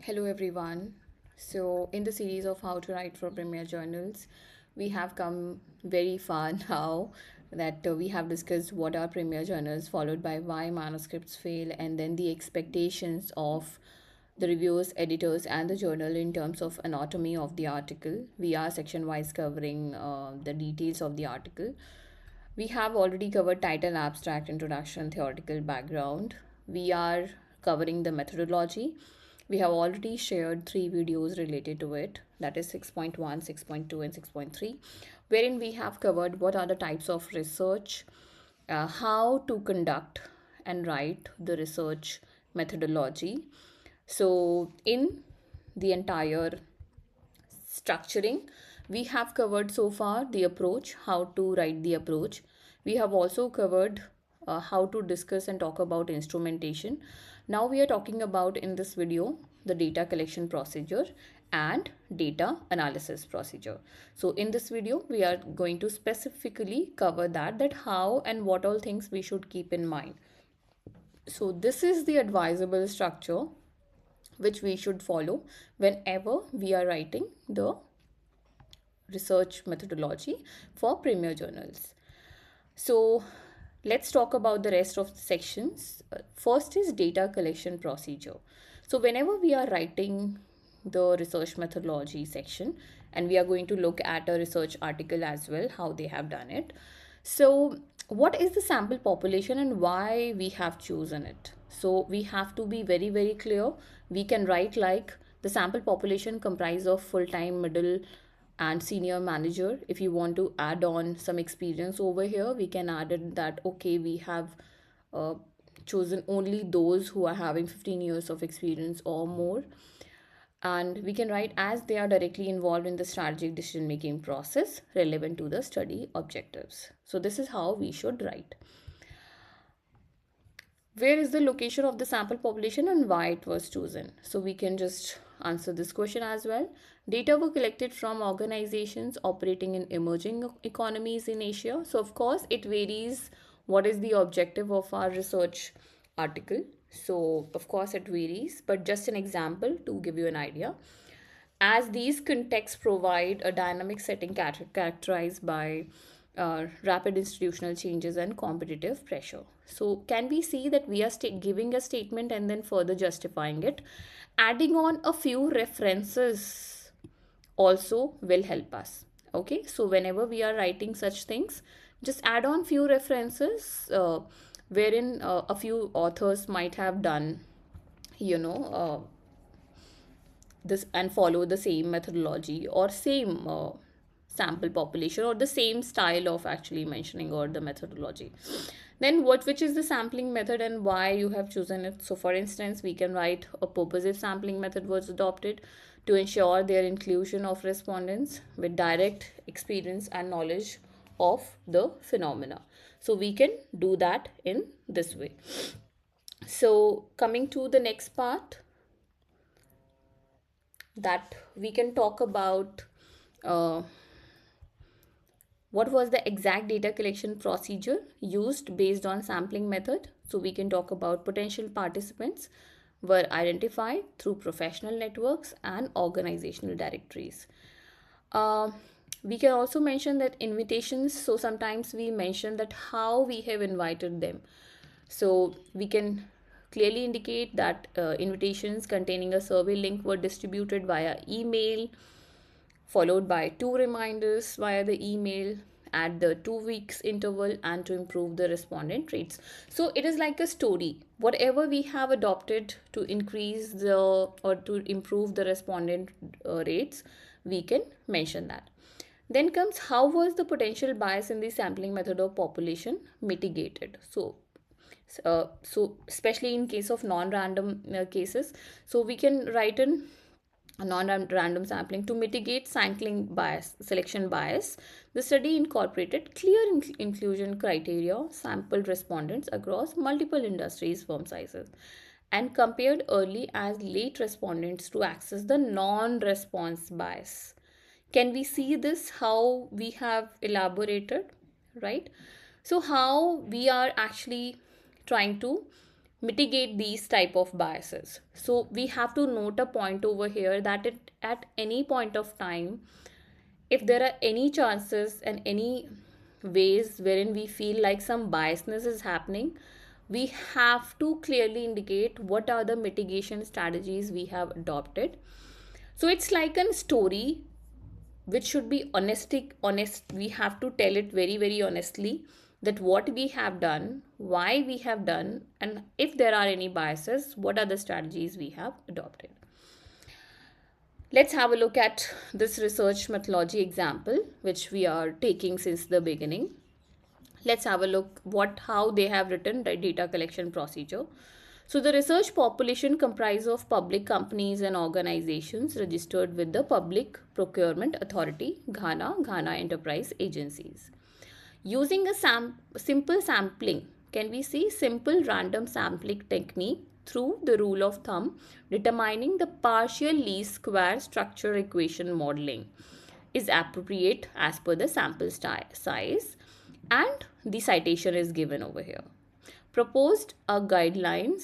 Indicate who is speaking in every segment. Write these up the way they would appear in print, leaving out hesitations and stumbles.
Speaker 1: Hello everyone. So in the series of how to write for premier journals, we have come very far now that we have discussed what are premier journals, followed by why manuscripts fail, and then the expectations of the reviewers, editors, and the journal in terms of anatomy of the article. We are section wise covering the details of the article. We have already covered title, abstract, introduction, theoretical background. We are covering the methodology. We have already shared 3 videos related to it, that is 6.1, 6.2, and 6.3, wherein we have covered what are the types of research, how to conduct and write the research methodology. So, in the entire structuring, we have covered so far the approach, how to write the approach. We have also covered how to discuss and talk about instrumentation. Now we are talking about in this video the data collection procedure and data analysis procedure. So in this video we are going to specifically cover that how and what all things we should keep in mind. So this is the advisable structure which we should follow whenever we are writing the research methodology for premier journals. So let's talk about the rest of the sections. First is data collection procedure. So whenever we are writing the research methodology section, and we are going to look at a research article as well, how they have done it. So what is the sample population and why we have chosen it? So we have to be very, very clear. We can write like the sample population comprise of full-time, middle, and senior manager. If you want to add on some experience over here, we can add it that okay, we have uh, chosen only those who are having 15 years of experience or more, and we can write as they are directly involved in the strategic decision making process relevant to the study objectives. So this is how we should write. Where is the location of the sample population and why it was chosen? So we can just answer this question as well. Data were collected from organizations operating in emerging economies in Asia. So of course it varies what is the objective of our research article. So of course it varies, but just an example to give you an idea. As these contexts provide a dynamic setting characterized by rapid institutional changes and competitive pressure. So, can we see that we are giving a statement and then further justifying it? Adding on a few references also will help us. Okay, so whenever we are writing such things, just add on few references wherein a few authors might have done, you know, this and follow the same methodology or same sample population or the same style of actually mentioning or the methodology. Then which is the sampling method and why you have chosen it? So for instance, we can write a purposive sampling method was adopted to ensure their inclusion of respondents with direct experience and knowledge of the phenomena. So we can do that in this way. So coming to the next part, that we can talk about uh, what was the exact data collection procedure used based on sampling method. So we can talk about potential participants were identified through professional networks and organizational directories. uh, we can also mention that invitations, so sometimes we mention that how we have invited them. So we can clearly indicate that invitations containing a survey link were distributed via email, followed by 2 reminders via the email at the 2 weeks interval, and to improve the respondent rates. So it is like a story. Whatever we have adopted to increase the or to improve the respondent rates, we can mention that. Then comes how was the potential bias in the sampling method of population mitigated. So especially in case of non-random cases, so we can write in a non-random sampling to mitigate sampling bias, selection bias. The study incorporated clear inclusion criteria, sampled respondents across multiple industries, firm sizes, and compared early as late respondents to access the non-response bias. Can we see this how we have elaborated, right? So how we are actually trying to mitigate these type of biases. So we have to note a point over here that at any point of time, if there are any chances and any ways wherein we feel like some biasness is happening, we have to clearly indicate what are the mitigation strategies we have adopted. So it's like a story which should be honest. We have to tell it very, very honestly, that what we have done, why we have done, and if there are any biases, what are the strategies we have adopted. Let's have a look at this research methodology example, which we are taking since the beginning. Let's have a look how they have written the data collection procedure. So the research population comprised of public companies and organizations registered with the Public Procurement Authority, Ghana Enterprise Agencies. Using a simple sampling, can we see simple random sampling technique through the rule of thumb, determining the partial least square structure equation modeling is appropriate as per the sample size, and the citation is given over here. Proposed a guideline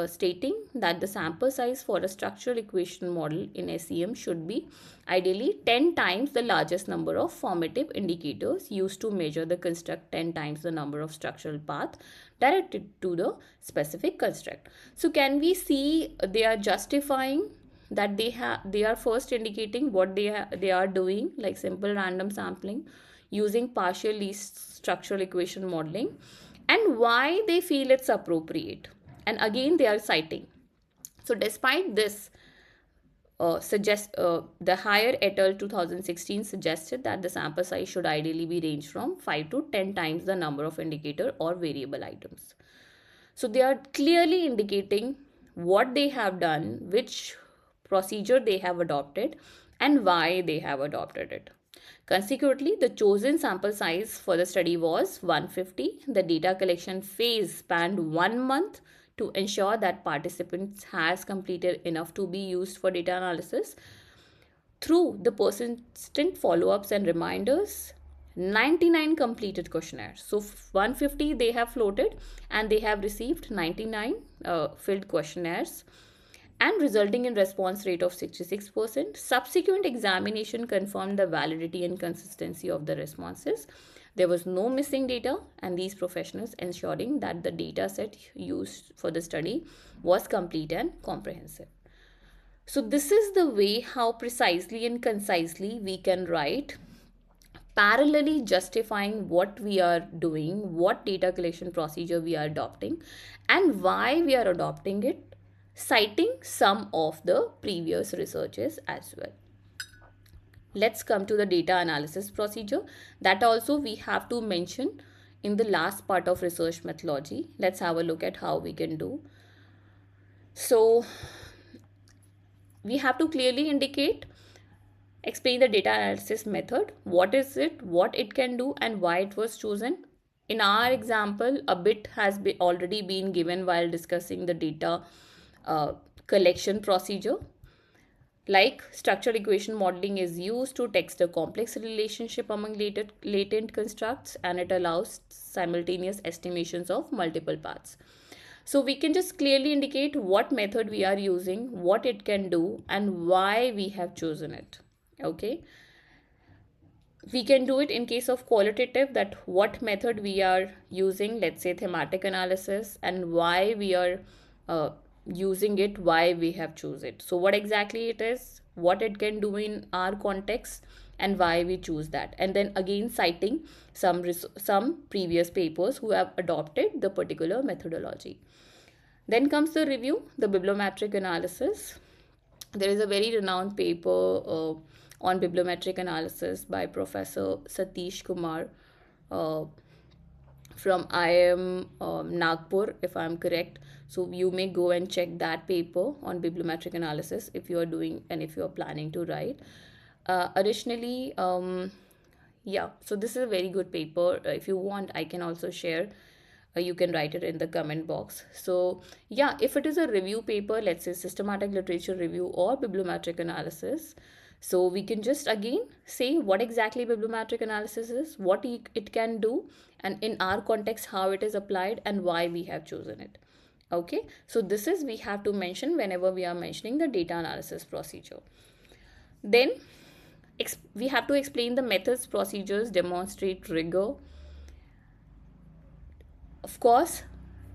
Speaker 1: stating that the sample size for a structural equation model in SEM should be ideally 10 times the largest number of formative indicators used to measure the construct, 10 times the number of structural path directed to the specific construct. So can we see they are justifying that they are first indicating what they are doing, like simple random sampling using partial least structural equation modeling, and why they feel it's appropriate. And again they are citing. So despite this, the Higher et al. 2016 suggested that the sample size should ideally be ranged from 5 to 10 times the number of indicator or variable items. So they are clearly indicating what they have done, which procedure they have adopted, and why they have adopted it. Consequently, the chosen sample size for the study was 150. The data collection phase spanned 1 month to ensure that participants has completed enough to be used for data analysis. Through the persistent follow-ups and reminders, 99 completed questionnaires. So 150 they have floated and they have received 99 filled questionnaires, and resulting in response rate of 66%. Subsequent examination confirmed the validity and consistency of the responses. There was no missing data, and these professionals ensuring that the data set used for the study was complete and comprehensive. So this is the way how precisely and concisely we can write, parallelly justifying what we are doing, what data collection procedure we are adopting, and why we are adopting it, citing some of the previous researches as well. Let's come to the data analysis procedure. That also we have to mention in the last part of research methodology. Let's have a look at how we can do. So we have to clearly indicate, explain the data analysis method, what is it, what it can do, and why it was chosen. In our example, a bit has already been given while discussing the data collection procedure. Like structural equation modeling is used to text a complex relationship among latent constructs, and it allows simultaneous estimations of multiple paths. So we can just clearly indicate what method we are using, what it can do, and why we have chosen it. Okay. We can do it in case of qualitative, that what method we are using, let's say thematic analysis, and why we are using it, why we have choose it. So what exactly it is, what it can do in our context, and why we choose that. And then again citing some previous papers who have adopted the particular methodology. Then comes the review, the bibliometric analysis. There is a very renowned paper on bibliometric analysis by Professor Satish Kumar from IIM Nagpur, if I'm correct. So you may go and check that paper on bibliometric analysis if you are doing and if you are planning to write. Additionally, yeah, so this is a very good paper. If you want, I can also share. You can write it in the comment box. So yeah, if it is a review paper, let's say systematic literature review or bibliometric analysis, so we can just again say what exactly bibliometric analysis is, what it can do, and in our context how it is applied, and why we have chosen it. Okay, so this is we have to mention whenever we are mentioning the data analysis procedure. Then we have to explain the methods, procedures, demonstrate rigor. Of course,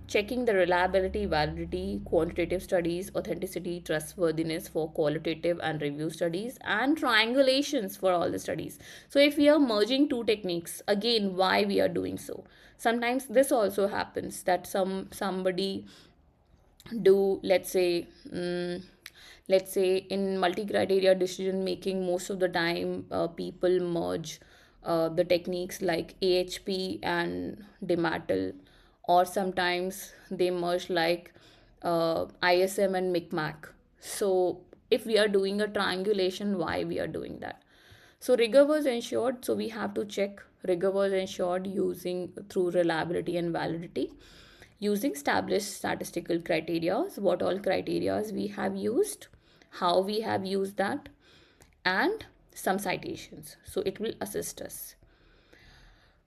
Speaker 1: checking the reliability, validity, quantitative studies, authenticity, trustworthiness for qualitative and review studies, and triangulations for all the studies. So if we are merging two techniques, again, why we are doing so? Sometimes this also happens that somebody do, let's say in multi-criteria decision making, most of the time people merge the techniques like AHP and DEMATL, or sometimes they merge like ISM and MICMAC. So if we are doing a triangulation, why we are doing that? So rigor was ensured, so we have to check rigor was ensured using through reliability and validity, using established statistical criteria, what all criteria we have used, how we have used that, and some citations. So it will assist us.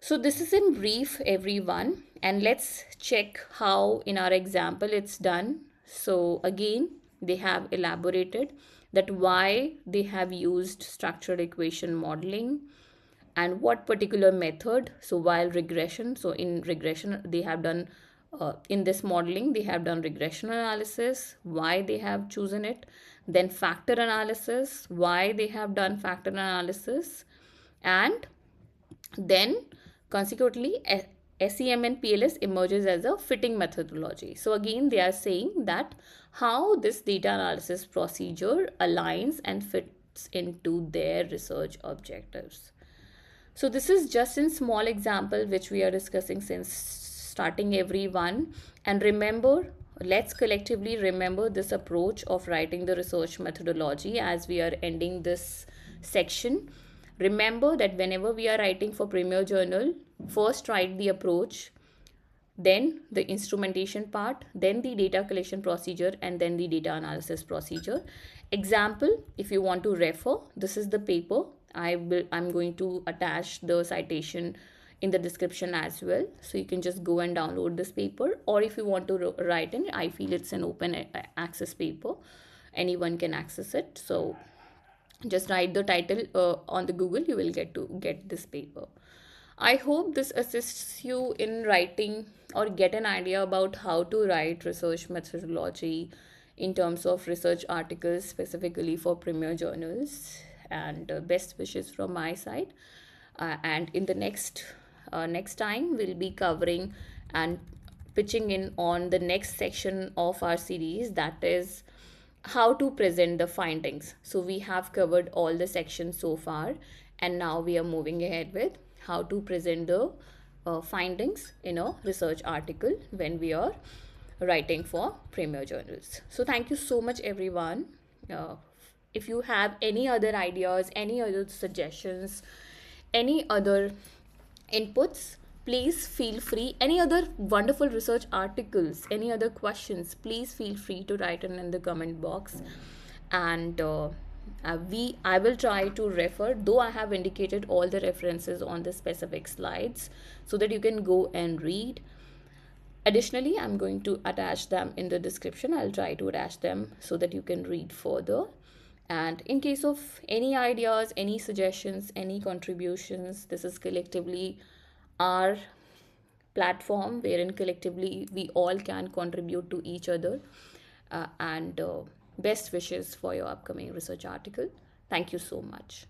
Speaker 1: So this is in brief, everyone, and let's check how in our example it's done. So again, they have elaborated that why they have used structured equation modeling and what particular method. So while regression, so in regression they have done in this modeling they have done regression analysis, why they have chosen it, then factor analysis, why they have done factor analysis, and then consequently SEM and PLS emerges as a fitting methodology. So again they are saying that how this data analysis procedure aligns and fits into their research objectives. So this is just in small example which we are discussing since starting everyone. And remember, let's collectively remember this approach of writing the research methodology as we are ending this section. Remember that whenever we are writing for Premier Journal, first write the approach, then the instrumentation part, then the data collection procedure, and then the data analysis procedure. Example, if you want to refer, this is the paper. I'm going to attach the citation in the description as well, so you can just go and download this paper, or if you want to write in, I feel it's an open access paper, anyone can access it. So just write the title on the Google, you will get this paper. I hope this assists you in writing or get an idea about how to write research methodology in terms of research articles specifically for premier journals. And best wishes from my side. And in the next time we'll be covering and pitching in on the next section of our series, that is how to present the findings. So we have covered all the sections so far, and now we are moving ahead with how to present the findings in a research article when we are writing for premier journals. So thank you so much everyone. If you have any other ideas, any other suggestions, any other inputs, please feel free. Any other wonderful research articles, any other questions, please feel free to write in the comment box. And I will try to refer, though I have indicated all the references on the specific slides so that you can go and read. Additionally, I'm going to attach them in the description. I'll try to attach them so that you can read further. And in case of any ideas, any suggestions, any contributions, this is collectively our platform wherein collectively we all can contribute to each other. And best wishes for your upcoming research article. Thank you so much.